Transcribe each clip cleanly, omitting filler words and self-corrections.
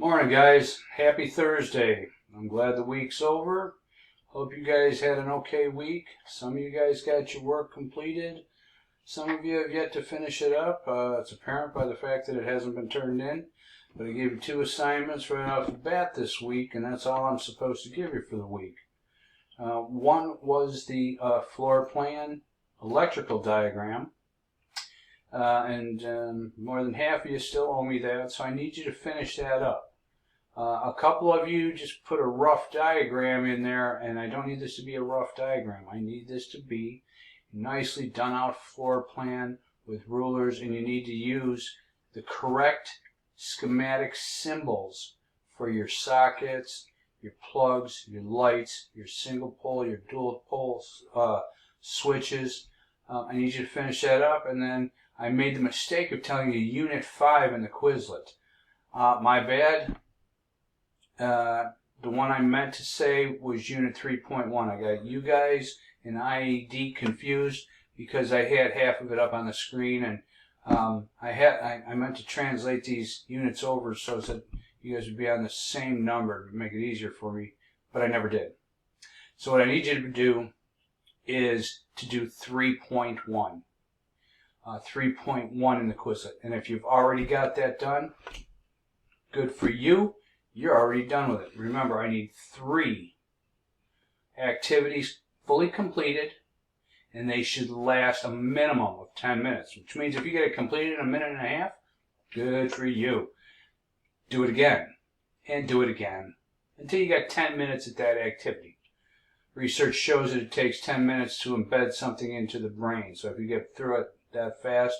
Morning, guys. Happy Thursday. I'm glad the week's over. Hope you guys had an okay week. Some of you guys got your work completed. Some of you have yet to finish it up. It's apparent by the fact that it hasn't been turned in. But I gave you 2 assignments right off the bat this week, and that's all I'm supposed to give you for the week. One was the floor plan electrical diagram. And more than half of you still owe me that, so I need you to finish that up. A couple of you just put a rough diagram in there, and I don't need this to be a rough diagram. I need this to be a nicely done out floor plan with rulers, and you need to use the correct schematic symbols for your sockets, your plugs, your lights, your single pole, your dual pole switches. I need you to finish that up, and then I made the mistake of telling you Unit 5 in the Quizlet. My bad. The one I meant to say was Unit 3.1. I got you guys and IED confused because I had half of it up on the screen, and I meant to translate these units over so that you guys would be on the same number to make it easier for me, but I never did. So what I need you to do is to do 3.1. 3.1 in the Quizlet. And if you've already got that done, good for you. You're already done with it. Remember, I need 3 activities fully completed, and they should last a minimum of 10 minutes, which means if you get it completed in a minute and a half, good for you. Do it again, and do it again, until you got 10 minutes at that activity. Research shows that it takes 10 minutes to embed something into the brain, so if you get through it that fast,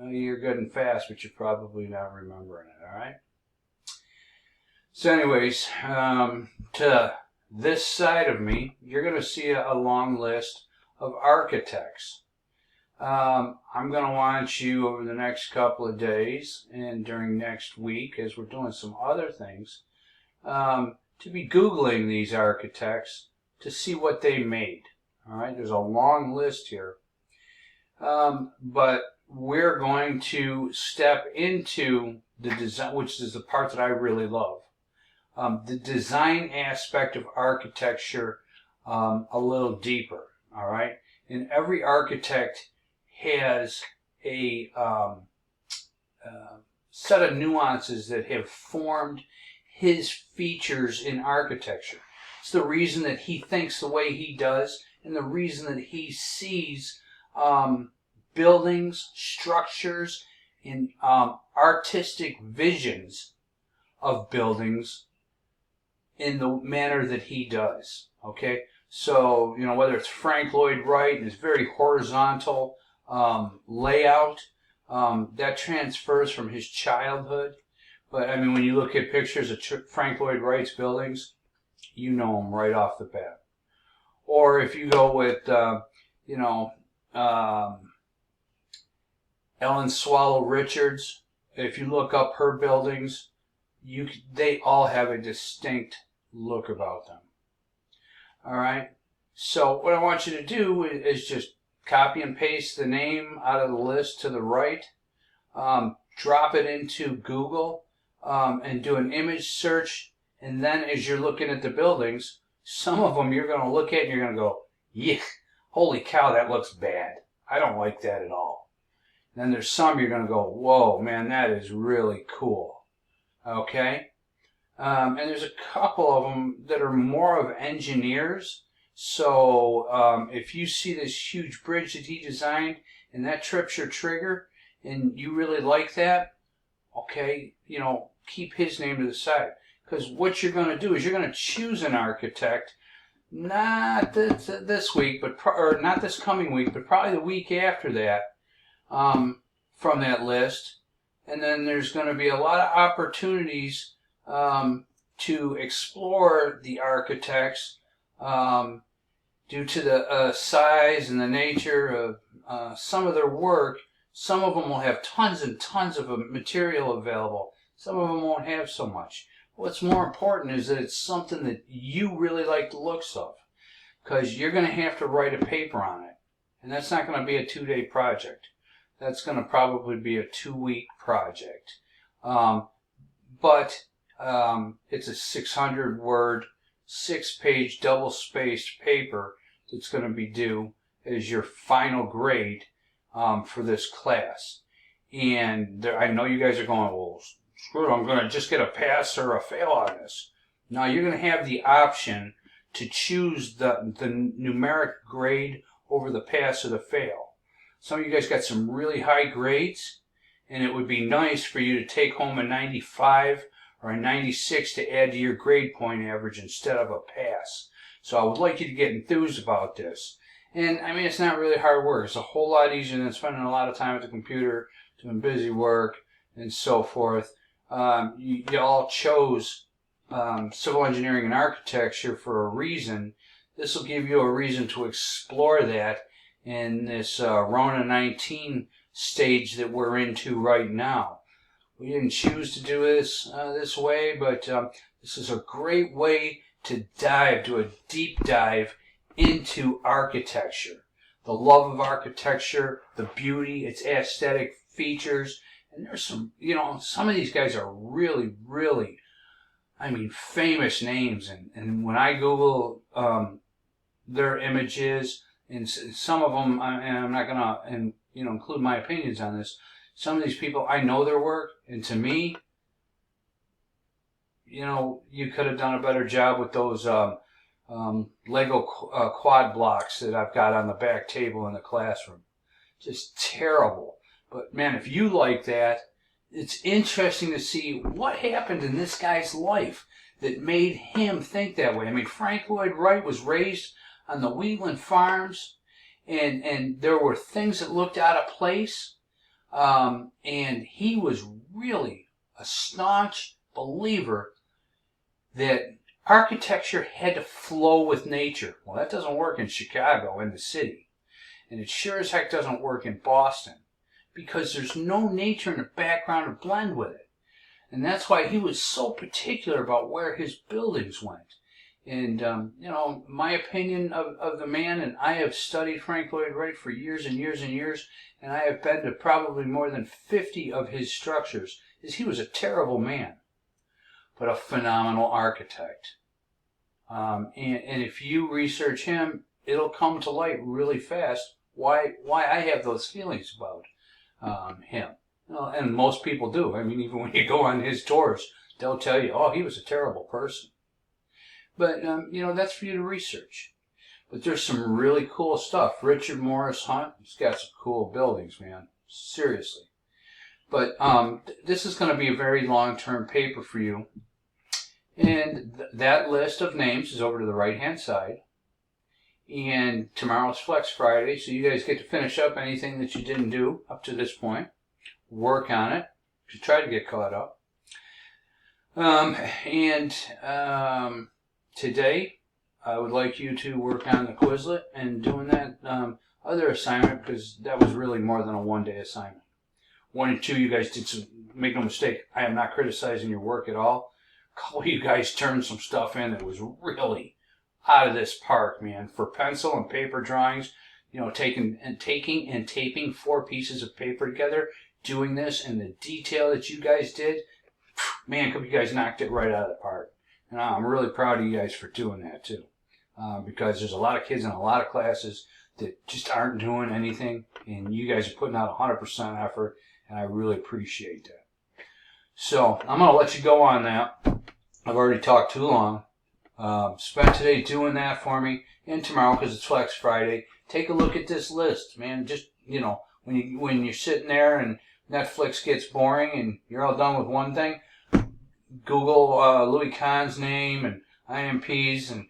you're good and fast, but you're probably not remembering it, all right? So anyways, to this side of me, you're going to see a long list of architects. I'm going to want you over the next couple of days and during next week, as we're doing some other things, to be Googling these architects to see what they made. All right, there's a long list here. But we're going to step into the design, which is the part that I really love. The design aspect of architecture a little deeper, all right? And every architect has a set of nuances that have formed his features in architecture. It's the reason that he thinks the way he does, and the reason that he sees buildings, structures, and artistic visions of buildings in the manner that he does. Okay, so whether it's Frank Lloyd Wright and his very horizontal layout, that transfers from his childhood. But I mean, when you look at pictures of Frank Lloyd Wright's buildings, you know them right off the bat. Or if you go with Ellen Swallow Richards, if you look up her buildings, they all have a distinct look about them. All right. So what I want you to do is just copy and paste the name out of the list to the right, drop it into Google, and do an image search. And then as you're looking at the buildings, some of them you're going to look at and you're going to go, yeah, holy cow, that looks bad. I don't like that at all. And then there's some you're going to go, whoa, man, that is really cool. Okay? And there's a couple of them that are more of engineers. So if you see this huge bridge that he designed and that trips your trigger and you really like that, okay, keep his name to the side. Because what you're going to do is you're going to choose an architect, not this week, or not this coming week, but probably the week after that, from that list. And then there's going to be a lot of opportunities to explore the architects due to the size and the nature of some of their work. Some of them will have tons and tons of material available. Some of them won't have so much. What's more important is that it's something that you really like the looks of, because you're going to have to write a paper on it. And that's not going to be a 2-day project. That's going to probably be a 2-week project. But It's a 600-word, 6-page, double-spaced paper that's going to be due as your final grade for this class. And I know you guys are going, well, screw it, I'm going to just get a pass or a fail on this. Now, you're going to have the option to choose the numeric grade over the pass or the fail. Some of you guys got some really high grades, and it would be nice for you to take home a 95 or a 96 to add to your grade point average instead of a pass. So I would like you to get enthused about this. And I mean, it's not really hard work. It's a whole lot easier than spending a lot of time at the computer doing busy work and so forth. You all chose civil engineering and architecture for a reason. This will give you a reason to explore that in this Rona 19 stage that we're into right now. We didn't choose to do this this way, but this is a great way to do a deep dive into architecture. The love of architecture, the beauty, its aesthetic features. And there's some, some of these guys are really, really, famous names. And when I Google their images, and some of them, and I'm not going to include my opinions on this, some of these people, I know their work, and to me, you could have done a better job with those Lego quad blocks that I've got on the back table in the classroom. Just terrible. But man, if you like that, it's interesting to see what happened in this guy's life that made him think that way. Frank Lloyd Wright was raised on the Wheatland Farms, and there were things that looked out of place, and he was really a staunch believer that architecture had to flow with nature. Well, that doesn't work in Chicago, in the city. And it sure as heck doesn't work in Boston, because there's no nature in the background to blend with it. And that's why he was so particular about where his buildings went. And, my opinion of the man, and I have studied Frank Lloyd Wright for years and years and years, and I have been to probably more than 50 of his structures, is he was a terrible man, but a phenomenal architect. And if you research him, it'll come to light really fast why I have those feelings about him. And most people do. Even when you go on his tours, they'll tell you, oh, he was a terrible person. But, that's for you to research. But there's some really cool stuff. Richard Morris Hunt, he's got some cool buildings, man. Seriously. But this is going to be a very long-term paper for you. And that list of names is over to the right-hand side. And tomorrow's Flex Friday, so you guys get to finish up anything that you didn't do up to this point. Work on it to try to get caught up. Today, I would like you to work on the Quizlet and doing that other assignment, because that was really more than a one-day assignment. 1 and 2, you guys did make no mistake, I am not criticizing your work at all. A couple of you guys turned some stuff in that was really out of this park, man. For pencil and paper drawings, taking and taping 4 pieces of paper together, doing this, and the detail that you guys did, man, a couple of you guys knocked it right out of the park. And I'm really proud of you guys for doing that too. Because there's a lot of kids in a lot of classes that just aren't doing anything, and you guys are putting out 100% effort, and I really appreciate that. So I'm going to let you go on that. I've already talked too long. Spend today doing that for me, and tomorrow, because it's Flex Friday, take a look at this list, man. Just, when you're sitting there and Netflix gets boring and you're all done with one thing, Google Louis Kahn's name and IMPs, and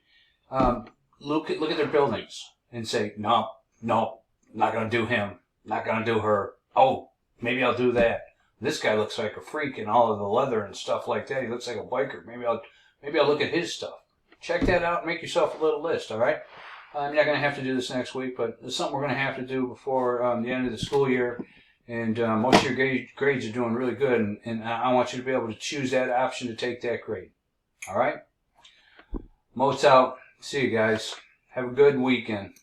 look at their buildings and say, no, not going to do him, not going to do her. Oh, maybe I'll do that. This guy looks like a freak in all of the leather and stuff like that. He looks like a biker. Maybe I'll look at his stuff. Check that out and make yourself a little list, all right? I'm not going to have to do this next week, but it's something we're going to have to do before the end of the school year. And most of your grades are doing really good, and I want you to be able to choose that option to take that grade. All right? Mo's out. See you guys. Have a good weekend.